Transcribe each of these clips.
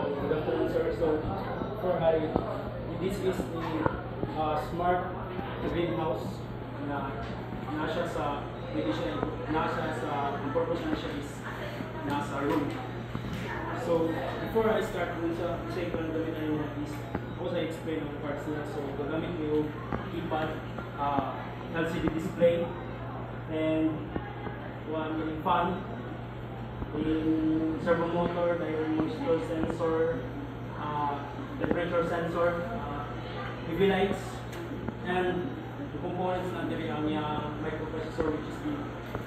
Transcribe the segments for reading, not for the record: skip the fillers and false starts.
good afternoon, sir. So, this is the smart greenhouse na nasa sa ang purpose na siya is nasa room. So, before I start dun sa kung gamitan niya is also I explain ang parts niya. So, gagamit mo yung keypad, LCD display, and yung fan, yung servo motor, yung moisture sensor, temperature sensor, UV lights, and the components na diri ang microprocessor, which is the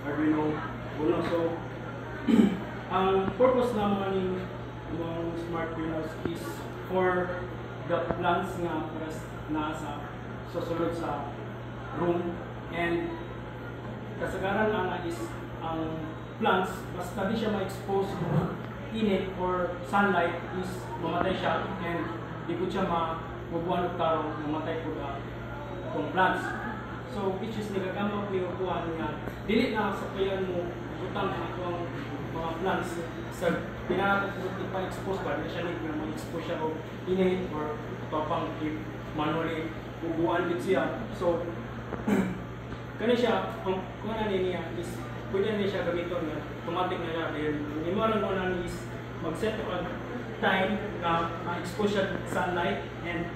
Arduino Uno. So, ang purpose naman ng smart greenhouse is for the plants nga nasa susunod sa room, and kasagaran ana is ang plants, basta di siya ma-expose ng init or sunlight is mamatay siya, and di ko siya mabubuan og tarong mamatay po itong plants. So, which is nagagama ko yung kuhan nga dili na sa kayan mo utang na itong mga plants sa pinaka-expose pa, di siya need na ma-expose siya o init or tapang manually bubuan din siya. So, kani siya, ang kuhan niya is pwede na siya gamiton na automatic na siya. Yung imaran mo na is mag-set up time na ma-expose siya sunlight and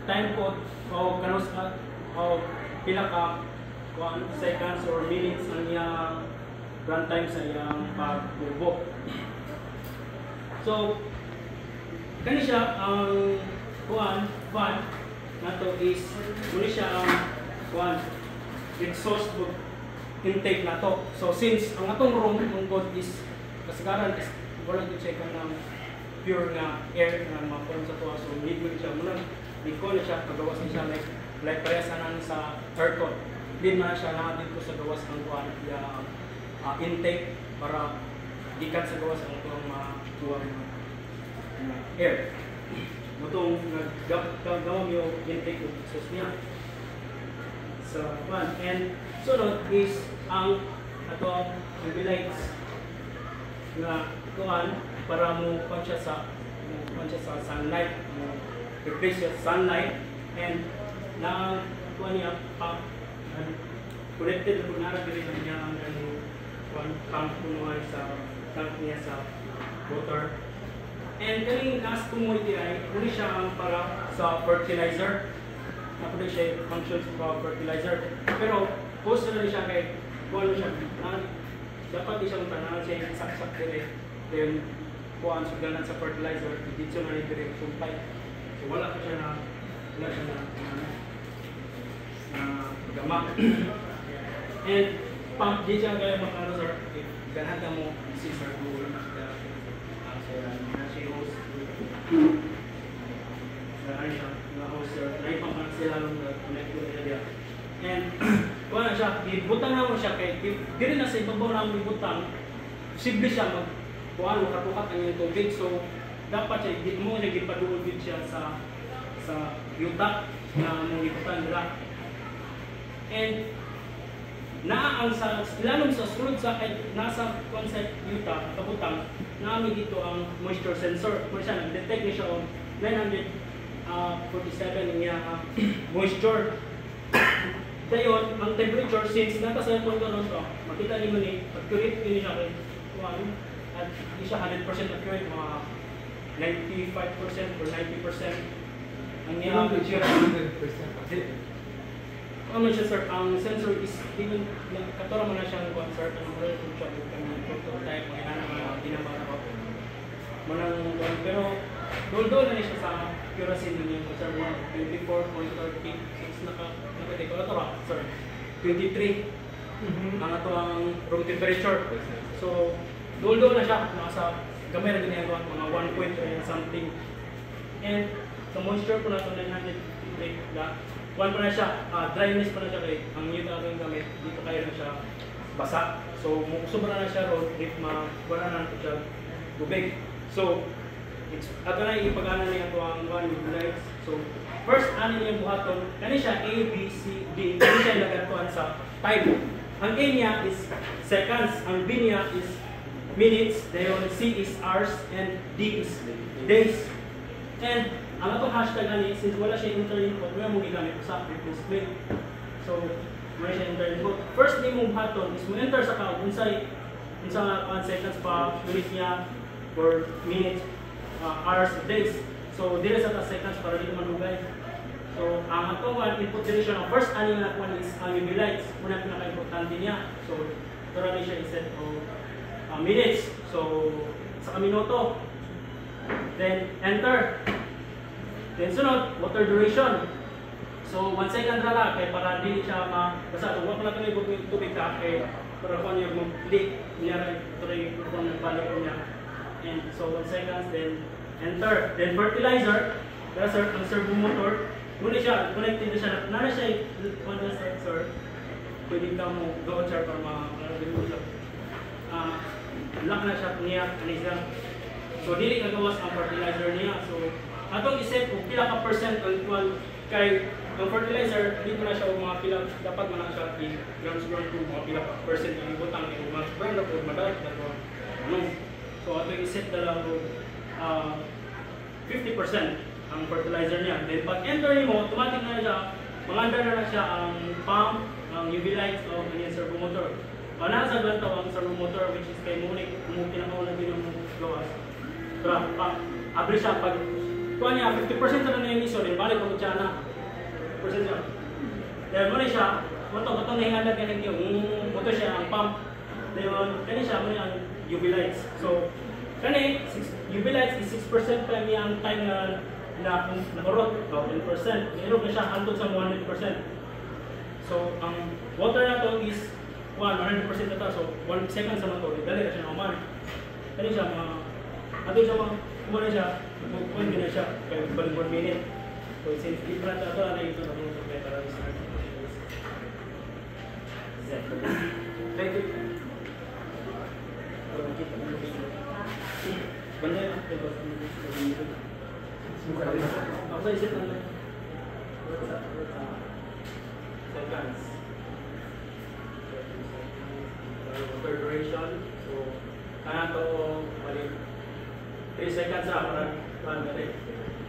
time po o kanos o pila ka seconds or minutes ang iyang runtime sa iyang pagbubok. So, kani siya ang fan nato is muli siya ang exhaust intake na to. So since ang atong room ang code is kasagaran is wala to check ng pure nga air na ma-form sa tuwa, so need mo siya muna dito na siya pagawas na siya like parehas na sa aircon. Din na siya na dito sa gawas ng kuan intake para gikan sa gawas ang tuwang tuwang air. Mutong naggawa yung intake ng exhaust niya sa kuan. And sunod is ang atong UV lights na kuan para mo siya sa sunlight, mo replace siya sunlight, and na kuan niya connected po na rin niya ang kuan pump kuno sa tank niya sa water. And kaning gas kumo ay uli siya ang para sa fertilizer. Ako siya functions for fertilizer. Pero post na rin siya kay kuha siya dapat di siya magtanahan siya saksak dire then kuhaan sugalan sa fertilizer dito na rin dire sumpay. So wala siya na gama. And pump di siya kaya makano sir ganahan ka mo si sir Google siya host na host sir na ipang sila lang connect ko niya. And wala siya, ibutang na mo siya kay dili na sa ibabaw na mo ibutang, posible siya makatukat ang iyong tubig. So dapat siya, di mo na gipaduol din siya sa yuta na mong ibutang nila. And ang sa lalong sa sunod sa nasa concept yuta kabutang namin dito ang moisture sensor. Kung siya nag-detect niya siya on 947 niya moisture. Dayon, ang temperature since nata sa point doon to, makita niyo ni accurate yun siya kay at hindi siya 100% accurate, mga 95% or 90% ang niyang picture 100%. Ano siya sir, ang sensor is even katora man na siyang concert ang mga siya kung prototype mga inana pinamana ko manang pero doon na siya sa accuracy niya sir, 24.36 nakatake ko ito sir 23 ang ito ang room temperature. So doon na siya nasa gamay na ginagawa mga 1 point something. And the moisture po na ito 900 1 pa na siya, dryness pa na siya kay ang yun natin gamit, dito kayo na siya basa. So sobra na siya road if wala na siya tubig. So ato na ipagana niya ito ang one with lights. So first ano niya buhaton, kani siya A, B, C, D, kani siya nagatuan sa time. Ang A niya is seconds, ang B niya is minutes, then C is hours, and D is days. And ang atong hashtag ani, since wala siya inter-input, may mong gigamit sa display. So, may siya inter-input. First name mong haton is mo enter sa count inside seconds pa, minutes niya, or minutes, hours, days. So, dili sa seconds para dito manugay. So, ang atong input direction, ang first ani nga one is ang UV lights. Muna pinaka-importante niya. So, ito siya instead of minutes. So, sa minuto. Then, enter. Then, sunod, water duration. So, 1 second rala, kaya para di siya basta, huwag mo lang ito yung tubig ka, kaya para kung yung mag-leak, niya ito rin yung nag-balik ko niya. And so, 1 second, then enter. Then, fertilizer, ang servo motor, muna siya, connected na siya, nana siya, one sensor, pwede ka mo doon siya para makakagawin mo siya. Lock na siya niya, kanisa. So, dili kagawas ang fertilizer niya. So, atong isip kung pila ka percent o equal kay ang fertilizer, dito na siya o mga pila, dapat man na siya i-ground to mga pila ka percent yung ibutang yung mga burn o madal. So, atong isip na lang 50% ang fertilizer niya. Then, pag enter mo, automatic na siya, manganda na siya ang pump, ang UV lights o ang servo motor. Nasa ganito ang servo motor, which is kay Munich, kung pinakauna din yung gawas. So, abri siya, pag kuha niya, 50% na yung iso, then balik ko siya na 50% siya. Then, muna siya, matong nahingalag ka yung motor siya, ang pump. Then, kani siya, muna ang UV lights. So, kani, UV lights is 6% pa niya ang time na nakurot, 10%. Nilog na siya, hantod sa 100%. So, ang water na to is 100% na to. So, 1 second sa motor, dali na siya na uman. Kani siya, ato siya kumuna siya, mag-point na siya, kaya balik 1 minute. So, since different na ito, na ito na ito, kaya para start. Thank you. Banda yun, ako sa isip lang. Seconds. Water duration. So, kaya ito, 3 seconds sa para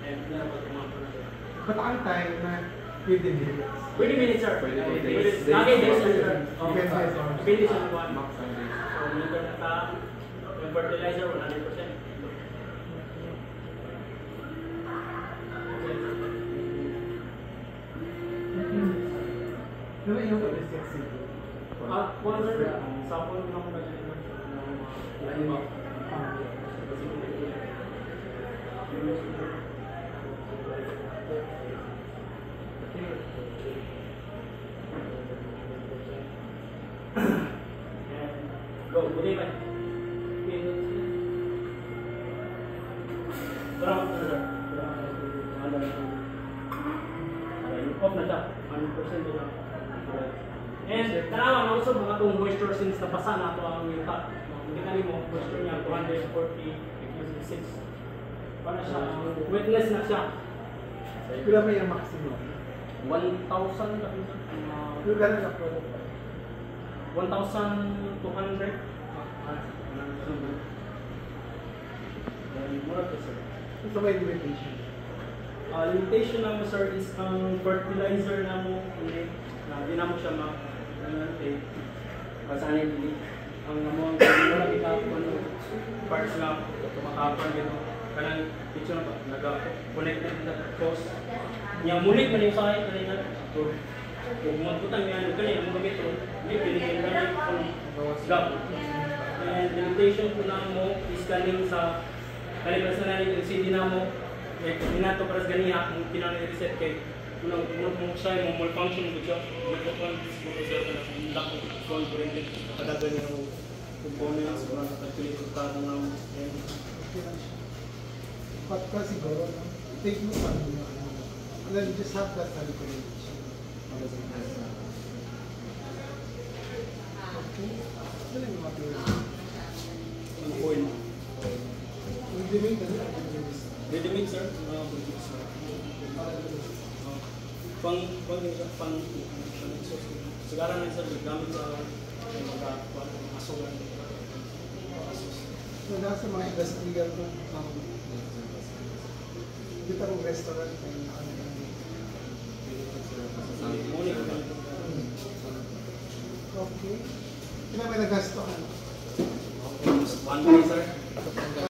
and But ang time na 20 minutes. 20 minutes, sir. 20 minutes. Lagi days, sir. Depende sa buwan. So, minute na ta, yung fertilizer, 100%. Ano yung sexy? One, sir. Sapon na ako na go, good evening. Off na siya, 100% na. And tanawan also mga itong moisture since nabasa na ito ang yuta. Hindi ka mo, moisture niya 240, 56. Para siya, wetness na siya. Kailan may yung maximum? 1,000 kapit. Yung gano'n na po? 1,200. Mura to, sir. Ito may limitation. Limitation na mo, sir, is ang fertilizer na mo, hindi na mo siya pasanay dili. Ang namang wala ikapon parts na kumakapan dito. Kanang picture ba naga-connected na post. Nya mulit man yung side kanina. So, kung magputang yan kani ang gamito, may pinigyan na gap. And limitation po na mo is kaning sa kalibras na rin LCD na mo. Minato para ganiya kung pinang-reset kay unang siya yung malfunction ko siya. Nagpapang siya na lock phone ko rin din. Kadagan niya yung components ko na nakatuloy ko ka ng Patka siguro, take mo pa yung and then just have that calculation. Okay. Ano yung mga ang point. Ultimate, ano? Ready-made, sir? Pang sigara na sir, gamit sa mga asulan. So, nasa mga industrial ko. Dito ang restaurant na yun. Okay. Kailan may nagasto? One day, sir.